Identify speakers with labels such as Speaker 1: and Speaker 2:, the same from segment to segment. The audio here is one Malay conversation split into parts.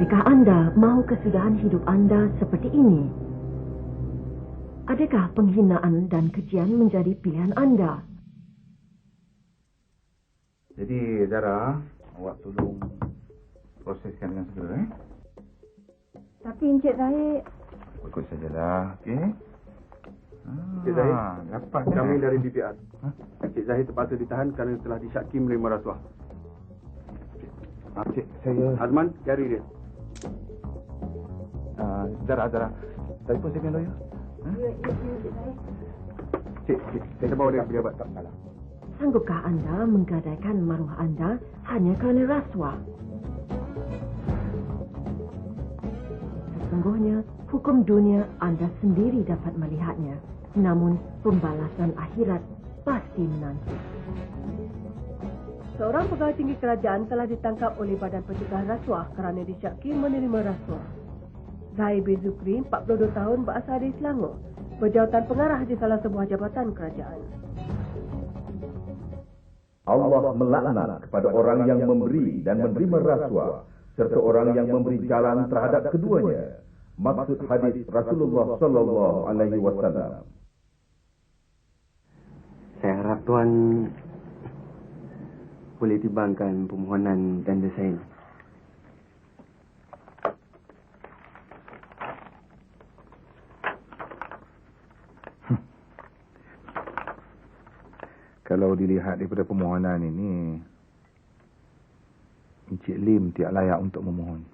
Speaker 1: Adakah anda mahu kesudahan hidup anda seperti ini? Adakah penghinaan dan kejian menjadi pilihan anda?
Speaker 2: Jadi, Zara, awak tolong proseskan dengan segera,
Speaker 3: Tapi Encik Zahid...
Speaker 2: Ikut sajalah, okey?
Speaker 4: Encik Zahid,
Speaker 2: dapat
Speaker 4: kami dari BPR. Encik Zahid terpaksa ditahan kerana telah disyaki menerima rasuah.
Speaker 2: Cik, saya...
Speaker 4: Azman, cari dia.
Speaker 2: Zara. Telefon saya punya lawyer.
Speaker 3: Ya, Encik Zahid.
Speaker 2: Cik,
Speaker 4: Kita bawa dia ke pejabat.
Speaker 2: tak salah.
Speaker 1: Sanggupkah anda menggadaikan maruah anda hanya kerana rasuah? Sesungguhnya, hukum dunia anda sendiri dapat melihatnya. Namun, pembalasan akhirat pasti menanti.
Speaker 5: Seorang pegawai tinggi kerajaan telah ditangkap oleh Badan Pencegahan Rasuah kerana disyaki menerima rasuah. Zahid bin Zukri, 42 tahun, berasal dari Selangor, berjawatan pengarah di salah sebuah jabatan kerajaan.
Speaker 6: Allah melaknat kepada orang yang memberi dan menerima rasuah serta orang yang memberi jalan terhadap keduanya. Maksud hadis Rasulullah sallallahu alaihi wasallam.
Speaker 7: Saya harap Tuan boleh timbangkan permohonan tanda saya.
Speaker 2: Kalau dilihat daripada permohonan ini, Encik Lim tidak layak untuk memohon.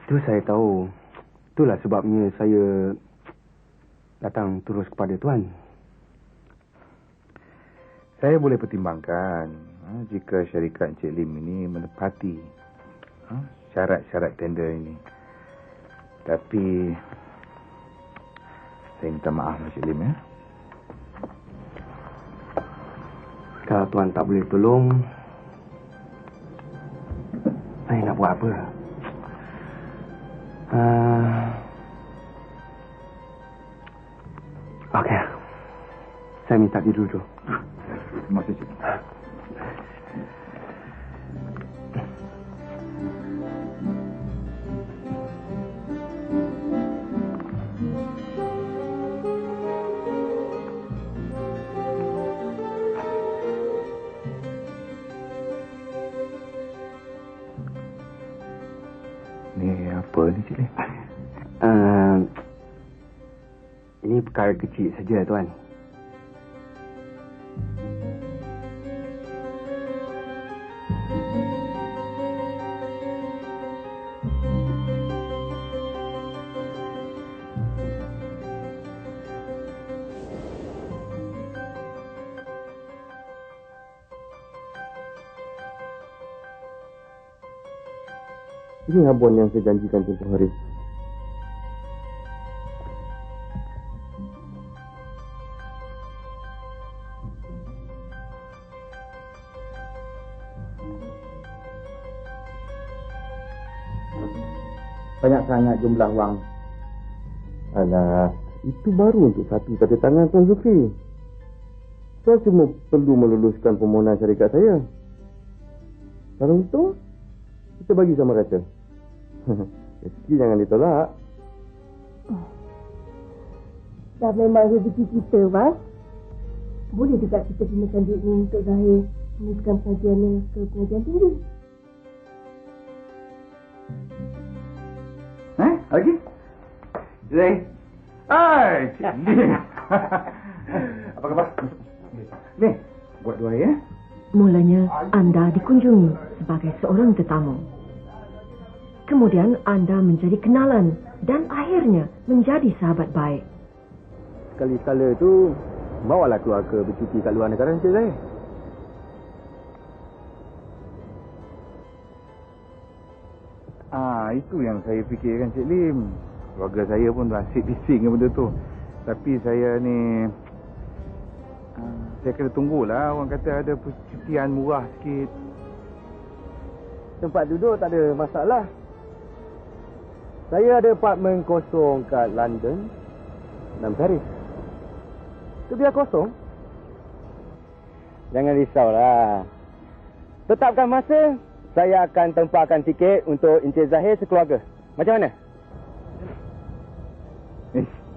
Speaker 7: Itu saya tahu. Itulah sebabnya saya datang terus kepada Tuan.
Speaker 2: Saya boleh pertimbangkan jika syarikat Encik Lim ini menepati syarat-syarat tender ini. Tapi saya minta maaf Encik Lim ya.
Speaker 7: Kalau Tuan tak boleh tolong, saya nak buat apa? Okey. Saya minta tidur dulu.
Speaker 2: Terima kasih, Cik. Ni apa ni, Cik Lim?
Speaker 7: Ini perkara kecil saja, Tuan.
Speaker 6: Ini habuan yang saya janjikan tempoh hari. Banyak sangat jumlah wang. Alah, itu baru untuk satu tanda tangan Tuan Zulfi. Saya cuma perlu meluluskan permohonan syarikat saya. Kalau itu, kita bagi sama rata. Rezeki jangan ditolak.
Speaker 3: Dah memang rezeki kita, Bas. Boleh juga kita gunakan duit ni untuk Zahid meneruskan pengajiannya ke pengajian tinggi.
Speaker 2: Lagi? Zahid. Hai, Cik Lim. Apa khabar? Ni, buat dua ya.
Speaker 1: Mulanya, anda dikunjungi sebagai seorang tetamu. Kemudian anda menjadi kenalan dan akhirnya menjadi sahabat baik.
Speaker 6: Sekali-kala itu, bawalah keluarga bercuti kat luar negara, Encik Zahid.
Speaker 2: Itu yang saya fikirkan, Cik Lim. Keluarga saya pun asyik bising dengan benda tu. Tapi saya ni... saya kena tunggulah. Orang kata ada percutian murah sikit.
Speaker 6: Tempat duduk tak ada masalah. Saya ada apartmen kosong kat London, 6 Paris. Itu biar kosong. Jangan risaulah.
Speaker 7: Tetapkan masa, saya akan tempahkan tiket untuk Encik Zahir sekeluarga. Macam mana?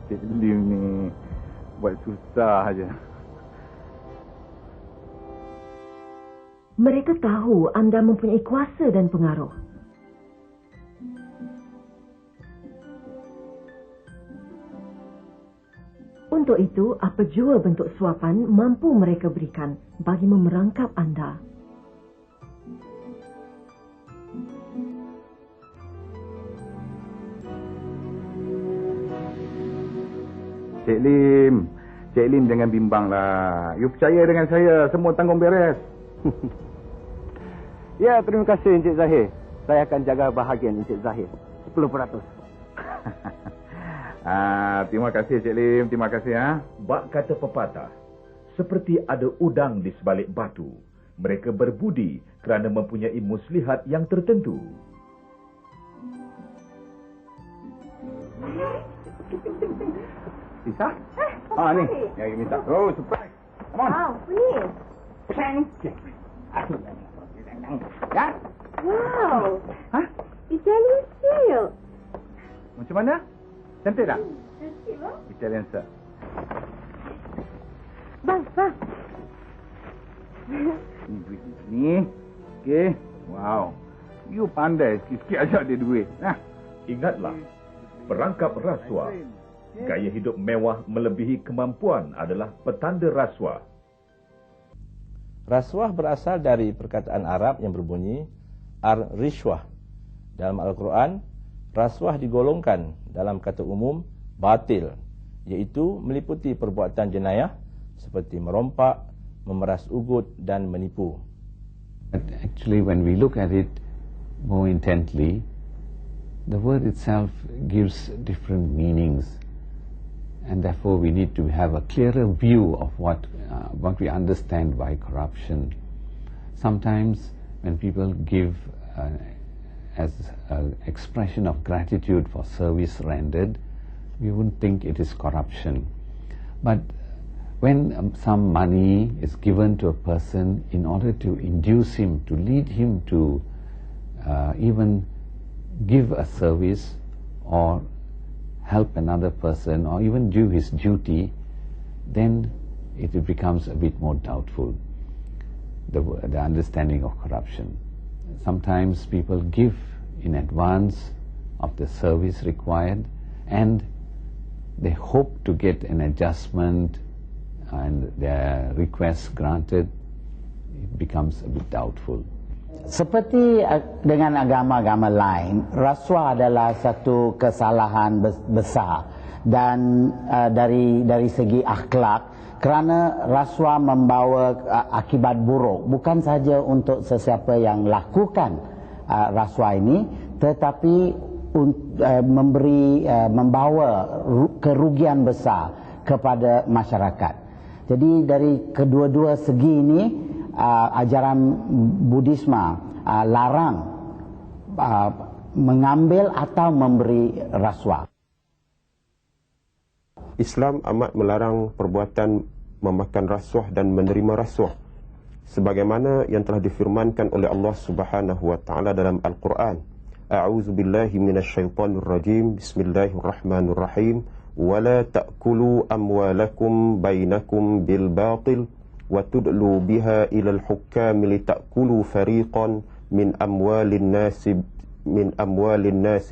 Speaker 2: Cik Lim ni buat susah aja.
Speaker 1: Mereka tahu anda mempunyai kuasa dan pengaruh. Untuk itu, apa jua bentuk suapan mampu mereka berikan bagi memerangkap anda.
Speaker 2: Cik Lim jangan bimbanglah. You percaya dengan saya, semua tanggung beres.
Speaker 7: Ya, terima kasih Encik Zahir. Saya akan jaga bahagian Encik Zahir. 10%.
Speaker 2: Terima kasih Cik Lim, terima kasih ya.
Speaker 8: Bak kata pepatah, seperti ada udang di sebalik batu. Mereka berbudi kerana mempunyai muslihat yang tertentu.
Speaker 2: Isa? Ni, yang minta. Oh, surprise. Come on.
Speaker 3: Wow, ni.
Speaker 2: Ya?
Speaker 3: Wow.
Speaker 2: Hah?
Speaker 3: Italian silk.
Speaker 2: Macam mana? Cantik tak?
Speaker 3: Cantik, bang.
Speaker 2: Italian sir.
Speaker 3: Bang.
Speaker 2: Ni duit ni. Okey. Wow. You pandai sikit-sikit ajak dia duit.
Speaker 8: Ingatlah, perangkap rasuah. Gaya hidup mewah melebihi kemampuan adalah petanda rasuah.
Speaker 9: Rasuah berasal dari perkataan Arab yang berbunyi ar-rishwah. Dalam Al-Quran, rasuah digolongkan dalam kata umum batil, iaitu meliputi perbuatan jenayah seperti merompak, memeras ugut dan menipu.
Speaker 10: But actually, when we look at it more intently, the word itself gives different meanings. And therefore, we need to have a clearer view of what we understand by corruption. Sometimes, when people give as an expression of gratitude for service rendered, we wouldn't think it is corruption. But when some money is given to a person in order to induce him, to lead him to even give a service or help another person or even do his duty, then it becomes a bit more doubtful, the understanding of corruption. Sometimes people give in advance of the service required and they hope to get an adjustment and their request granted. It becomes a bit doubtful.
Speaker 11: Seperti dengan agama-agama lain, rasuah adalah satu kesalahan besar dan dari segi akhlak, kerana rasuah membawa akibat buruk bukan sahaja untuk sesiapa yang lakukan rasuah ini, tetapi membawa kerugian besar kepada masyarakat. Jadi dari kedua-dua segi ini, ajaran Buddhisme larang mengambil atau memberi rasuah.
Speaker 12: Islam amat melarang perbuatan memakan rasuah dan menerima rasuah, sebagaimana yang telah difirmankan oleh Allah Subhanahu wa taala dalam Al-Quran. A'udzu billahi minasyaitonir rajim. Bismillahirrahmanirrahim. Wala ta'kulu amwalakum bainakum bil batil wa tudlu biha ila al-hukam li ta'kulu fariqan min amwalin nasi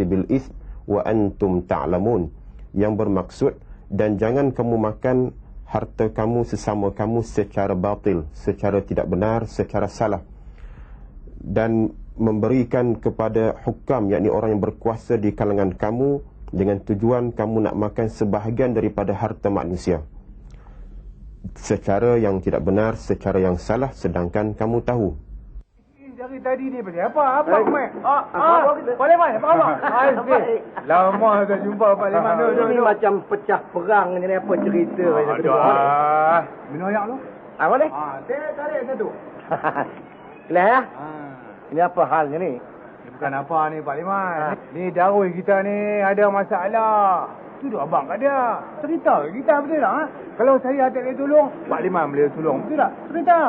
Speaker 12: bil itsm wa antum ta'lamun. Yang bermaksud, dan jangan kamu makan harta kamu sesama kamu secara batil, secara tidak benar, secara salah, dan memberikan kepada hukam, yakni orang yang berkuasa di kalangan kamu, dengan tujuan kamu nak makan sebahagian daripada harta manusia secara yang tidak benar, secara yang salah, sedangkan kamu tahu.
Speaker 2: Dari tadi ni pasal apa? Mat? Pak Leman, apa khabar? Lama tak jumpa Pak Leman.
Speaker 13: Ini macam pecah perang ni, apa cerita?
Speaker 2: Minum ayak lu?
Speaker 13: Apa ni?
Speaker 2: Tarik satu.
Speaker 13: Kelas ya? Ini apa halnya ni?
Speaker 2: Bukan apa ni Pak Leman. Ni darul kita ni ada masalah. Duduk abang kat dia. Cerita kita betul tak? Kalau saya tak boleh tolong, Pak Leman boleh tolong. Betul tak? Cerita.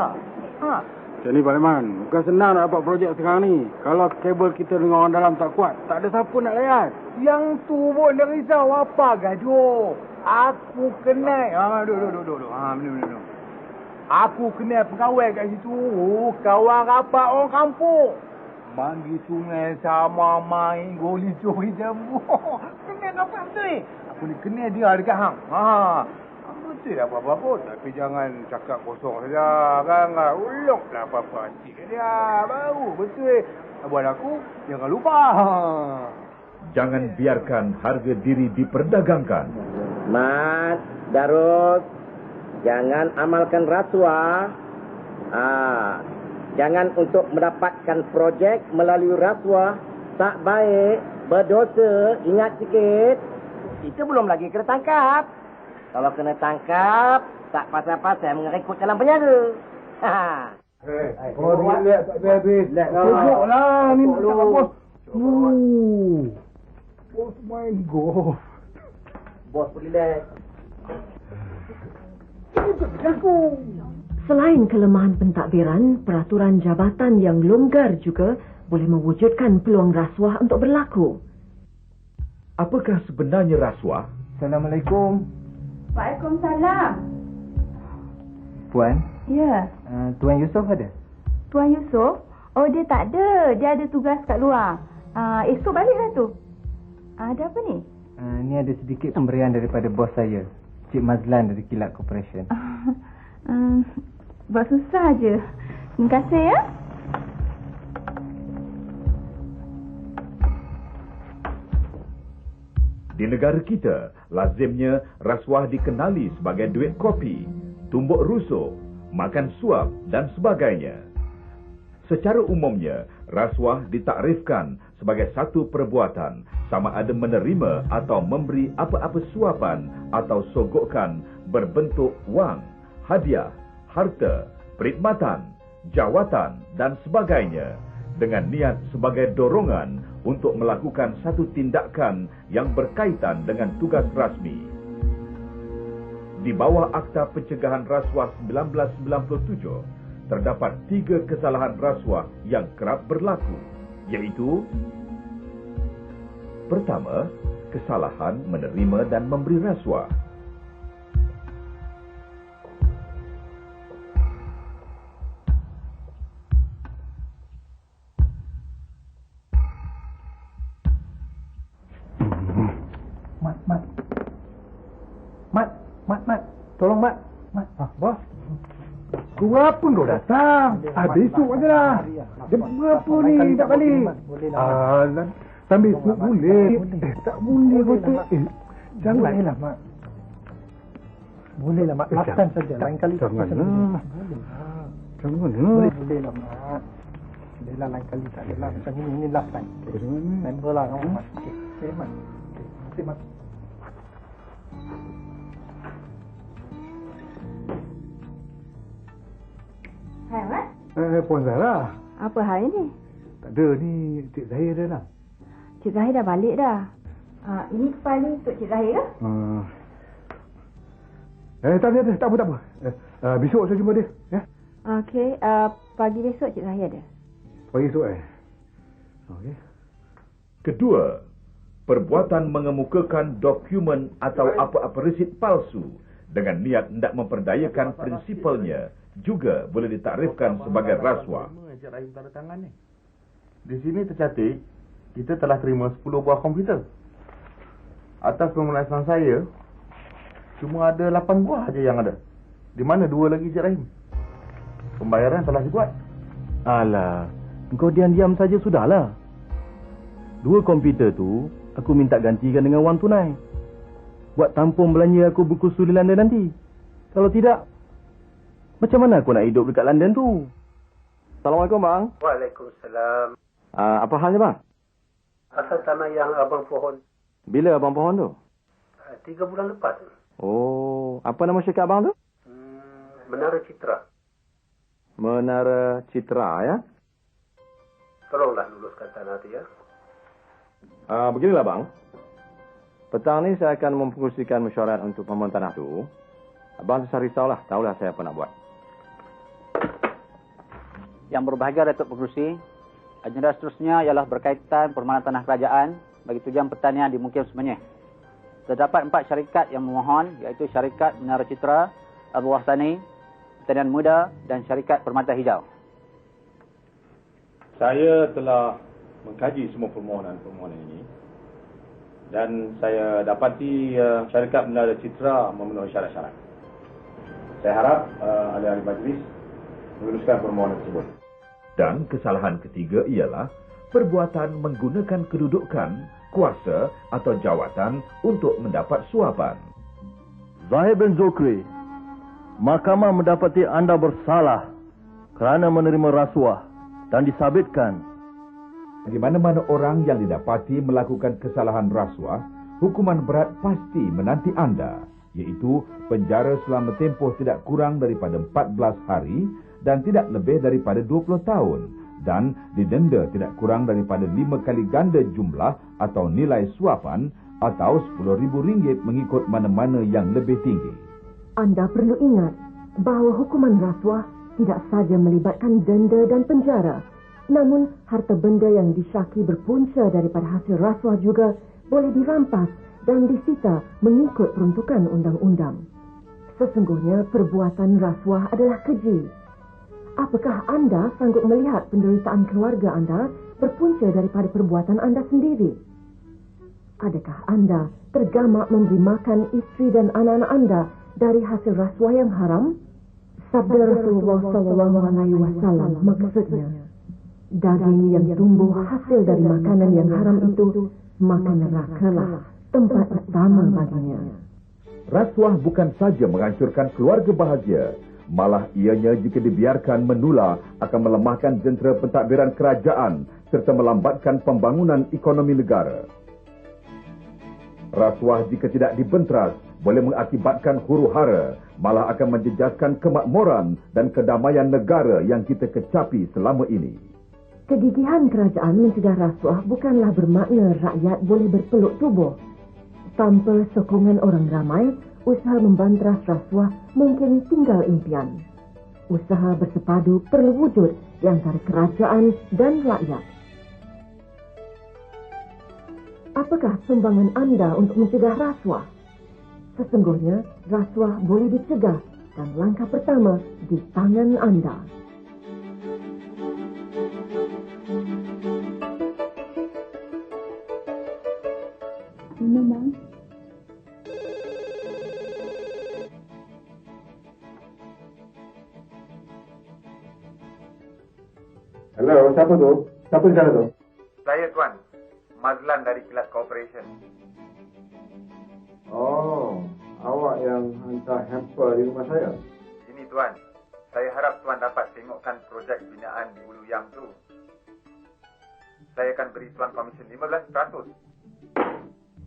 Speaker 14: Macam ni Pak Leman, bukan senang nak dapat projek sekarang ni. Kalau kabel kita dengan orang dalam tak kuat, tak ada siapa nak layan.
Speaker 2: Yang tu pun dah risau apa gajo. Aku kenal. Duduk. Minum. Aku kenal pegawai kat situ. Kawan rapat orang kampung. Mandi sungai sama main goli curi jambu. Kenal rapat betul ni. Aku ni kenal dia dekat hang. Betul apa-apa pun. Tapi jangan cakap kosong saja. Kan? Uloklah apa-apa cik dia. Baru betul. Buat aku, jangan lupa.
Speaker 8: Jangan biarkan harga diri diperdagangkan.
Speaker 13: Mat, Darus, jangan amalkan rasuah. Jangan untuk mendapatkan projek melalui rasuah. Tak baik, berdosa. Ingat sikit. Kita belum lagi kena tangkap. Kalau kena tangkap, tak pasal-pasal mengerekut dalam penjara.
Speaker 2: Relax tak habis. Tengoklah ni tak apa. Bos main golf.
Speaker 13: Bos relax.
Speaker 1: Selain kelemahan pentadbiran, peraturan jabatan yang longgar juga boleh mewujudkan peluang rasuah untuk berlaku.
Speaker 8: Apakah sebenarnya rasuah?
Speaker 15: Assalamualaikum.
Speaker 16: Waalaikumsalam.
Speaker 15: Puan?
Speaker 16: Ya.
Speaker 15: Tuan Yusof ada?
Speaker 16: Tuan Yusof? Oh, dia tak ada. Dia ada tugas kat luar. Esok baliklah tu. Ada apa ni?
Speaker 15: Ni ada sedikit pemberian daripada bos saya, Cik Mazlan dari Kilat Corporation.
Speaker 16: Buat susah je. Terima kasih ya.
Speaker 8: Di negara kita, lazimnya rasuah dikenali sebagai duit kopi, tumbuk rusuk, makan suap dan sebagainya. Secara umumnya, rasuah ditakrifkan sebagai satu perbuatan sama ada menerima atau memberi apa-apa suapan atau sogokan berbentuk wang, hadiah, harta, perkhidmatan, jawatan dan sebagainya dengan niat sebagai dorongan untuk melakukan satu tindakan yang berkaitan dengan tugas rasmi. Di bawah Akta Pencegahan Rasuah 1997, terdapat 3 kesalahan rasuah yang kerap berlaku, iaitu: pertama, kesalahan menerima dan memberi rasuah.
Speaker 2: Mat. Tolong, Mat. Bos. Gua pun dah datang. Besok aja lah. Jam berapa ni tak balik? Sambil esok boleh. Tak boleh betul. Janganlah, Mak. Bolehlah, Mak. Lapan saja. Lain kali. Janganlah. Boleh lah, Mak. Bolehlah lain kali. Tak adalah. Macam ini 8. Member lah kamu, Mat. Okey, Mat. Okey, Mat.
Speaker 16: Hai, Mat.
Speaker 2: Puan Zahra.
Speaker 16: Apa hal ini?
Speaker 2: Tak ada, ni Cik Zahir dah lah.
Speaker 16: Cik Zahir dah balik dah. Ini kepala untuk Cik Zahir ke?
Speaker 2: Tak apa. Besok saya jumpa dia. Ya?
Speaker 16: Okey, pagi besok Cik Zahir ada.
Speaker 2: Pagi esok Okey.
Speaker 8: Kedua, perbuatan mengemukakan dokumen atau apa-apa resit palsu dengan niat hendak memperdayakan prinsipalnya juga boleh ditakrifkan sebagai rasuah.
Speaker 4: Encik Rahim tanda tangan ni. Di sini tercatat kita telah terima 10 buah komputer. Atas pemenasan saya, cuma ada 8 buah aja yang ada. Di mana 2 lagi Encik Rahim? Pembayaran telah dibuat.
Speaker 17: Alah, engkau diam-diam saja sudahlah. 2 komputer tu aku minta gantikan dengan wang tunai. Buat tampung belanja aku berkursus di London nanti. Kalau tidak, macam mana aku nak hidup dekat London tu? Assalamualaikum, Bang.
Speaker 18: Waalaikumsalam.
Speaker 17: Apa halnya, Bang?
Speaker 18: Asal tanah yang abang pohon.
Speaker 17: Bila abang pohon tu?
Speaker 18: 3 bulan lepas.
Speaker 17: Oh, apa nama syarikat abang tu?
Speaker 18: Menara Citra.
Speaker 17: Menara Citra, ya?
Speaker 18: Tolonglah luluskan tanah tu, ya.
Speaker 17: Beginilah, Bang. Petang ni saya akan mempengerusikan mesyuarat untuk pembelian tanah tu. Abang tak usah risaulah, tahulah saya apa nak buat.
Speaker 19: Yang berbahagia Datuk Pengerusi, agenda seterusnya ialah berkaitan permohonan tanah kerajaan bagi tujuan pertanian di Mukim Semenyih. Terdapat 4 syarikat yang memohon, iaitu Syarikat Menara Citra, Abu Wahsani, Pertanian Muda dan Syarikat Permata Hijau.
Speaker 8: Saya telah mengkaji semua permohonan-permohonan ini dan saya dapati Syarikat Menara Citra memenuhi syarat-syarat. Saya harap ahli-ahli majlis meneruskan permohonan tersebut. Dan kesalahan ketiga ialah perbuatan menggunakan kedudukan, kuasa atau jawatan untuk mendapat suapan.
Speaker 17: Zahir bin Zukri, mahkamah mendapati anda bersalah kerana menerima rasuah dan disabitkan.
Speaker 8: Di mana-mana orang yang didapati melakukan kesalahan rasuah, hukuman berat pasti menanti anda, iaitu penjara selama tempoh tidak kurang daripada 14 hari dan tidak lebih daripada 20 tahun dan didenda tidak kurang daripada 5 kali ganda jumlah atau nilai suapan atau RM10,000 mengikut mana-mana yang lebih tinggi.
Speaker 1: Anda perlu ingat bahawa hukuman rasuah tidak sahaja melibatkan denda dan penjara, namun harta benda yang disyaki berpunca daripada hasil rasuah juga boleh dirampas dan disita mengikut peruntukan undang-undang. Sesungguhnya perbuatan rasuah adalah keji. Apakah anda sanggup melihat penderitaan keluarga anda berpunca daripada perbuatan anda sendiri? Adakah anda tergamak memberi makan isteri dan anak-anak anda dari hasil rasuah yang haram? Sabda Rasulullah SAW maksudnya, daging yang tumbuh hasil dari makanan yang haram itu, maka nerakalah tempat pertama baginya.
Speaker 8: Rasuah bukan saja menghancurkan keluarga bahagia, malah ianya jika dibiarkan menular akan melemahkan jentera pentadbiran kerajaan serta melambatkan pembangunan ekonomi negara. Rasuah jika tidak dibenteras boleh mengakibatkan huru-hara, malah akan menjejaskan kemakmuran dan kedamaian negara yang kita kecapi selama ini.
Speaker 1: Kegigihan kerajaan mencegah rasuah bukanlah bermakna rakyat boleh berpeluk tubuh. Tanpa sokongan orang ramai, usaha membanteras rasuah mungkin tinggal impian. Usaha bersepadu perlu wujud di antara kerajaan dan rakyat. Apakah sumbangan anda untuk mencegah rasuah? Sesungguhnya, rasuah boleh dicegah dan langkah pertama di tangan anda.
Speaker 16: Memang.
Speaker 2: Halo, siapa tu? Siapa di sana tu?
Speaker 20: Saya Tuan, Mazlan dari Kilat Corporation.
Speaker 2: Oh, awak yang hantar hamper di rumah saya?
Speaker 20: Ini Tuan, saya harap Tuan dapat tengokkan projek binaan di Ulu Yang tu. Saya akan beri Tuan komisen 15%.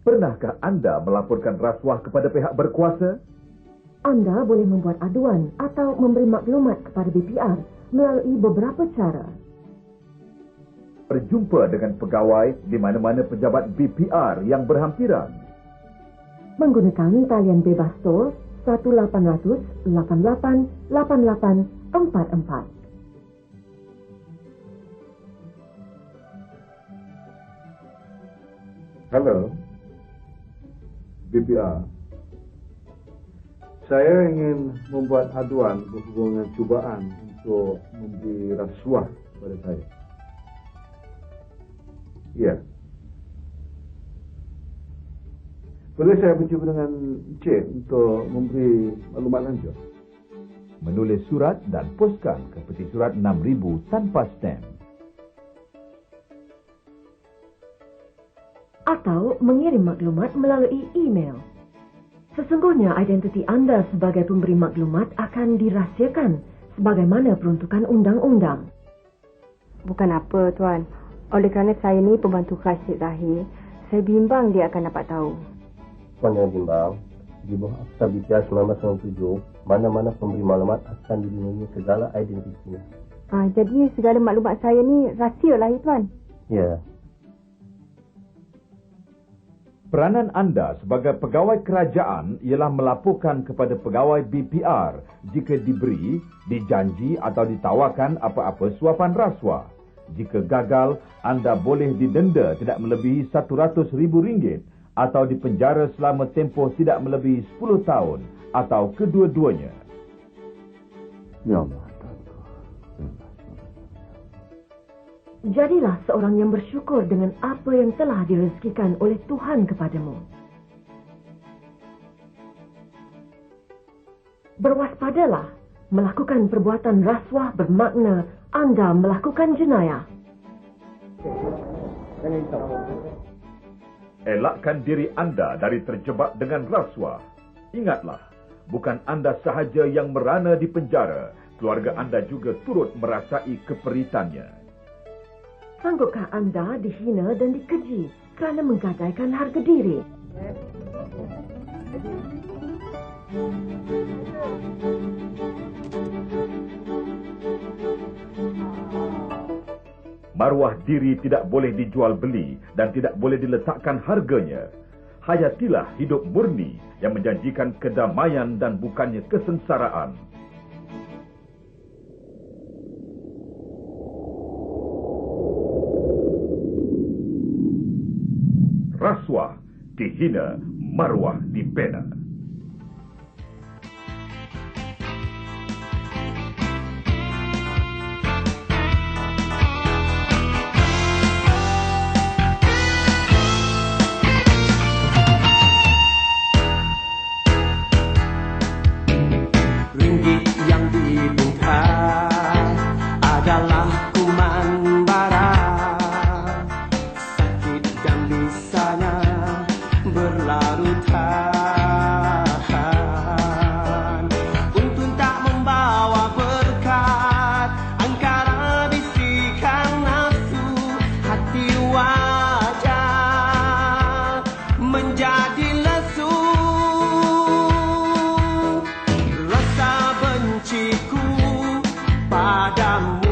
Speaker 8: Pernahkah anda melaporkan rasuah kepada pihak berkuasa?
Speaker 1: Anda boleh membuat aduan atau memberi maklumat kepada BPR melalui beberapa cara.
Speaker 8: Berjumpa dengan pegawai di mana-mana pejabat BPR yang berhampiran.
Speaker 1: Menggunakan talian bebas tol 1-800-88-8844.
Speaker 2: Halo, BPR. Saya ingin membuat aduan berhubungan cubaan untuk memberi rasuah kepada saya. Ya. Boleh saya berjumpa dengan Encik untuk memberi maklumat lanjut?
Speaker 8: Menulis surat dan poskan ke peti surat 6,000 tanpa stamp.
Speaker 1: Atau mengirim maklumat melalui email. Sesungguhnya identiti anda sebagai pemberi maklumat akan dirahsiakan sebagaimana peruntukan undang-undang.
Speaker 16: Bukan apa, Tuan. Oleh kerana saya ni pembantu khas Cik Zahir, saya bimbang dia akan dapat tahu.
Speaker 18: Tuan jangan bimbang. Di bawah Akta BPR 1997, mana-mana pemberi maklumat akan dilindungi segala identitinya.
Speaker 16: Jadi segala maklumat saya ni rahsia lah, Tuan?
Speaker 18: Ya.
Speaker 8: Peranan anda sebagai pegawai kerajaan ialah melaporkan kepada pegawai BPR jika diberi, dijanji atau ditawarkan apa-apa suapan rasuah. Jika gagal, anda boleh didenda tidak melebihi RM100,000 atau dipenjara selama tempoh tidak melebihi 10 tahun atau kedua-duanya.
Speaker 6: Ya Allah.
Speaker 1: Jadilah seorang yang bersyukur dengan apa yang telah direzekikan oleh Tuhan kepadamu. Berwaspadalah, melakukan perbuatan rasuah bermakna anda melakukan jenayah.
Speaker 8: Elakkan diri anda dari terjebak dengan rasuah. Ingatlah, bukan anda sahaja yang merana di penjara, keluarga anda juga turut merasai keperitannya.
Speaker 1: Sanggupkah anda dihina dan dikeji kerana menggadaikan harga diri?
Speaker 8: Maruah diri tidak boleh dijual beli dan tidak boleh diletakkan harganya. Hayatilah hidup murni yang menjanjikan kedamaian dan bukannya kesengsaraan. Rasuah dihina, maruah dibina.
Speaker 21: Ringgit yang dibungkar adalah kuman bara. Sakit dan lisanya berlarutan. Untung tak membawa berkat, angkara bisikan nafsu, hati wajah menjadi lesu. Rasa benciku padamu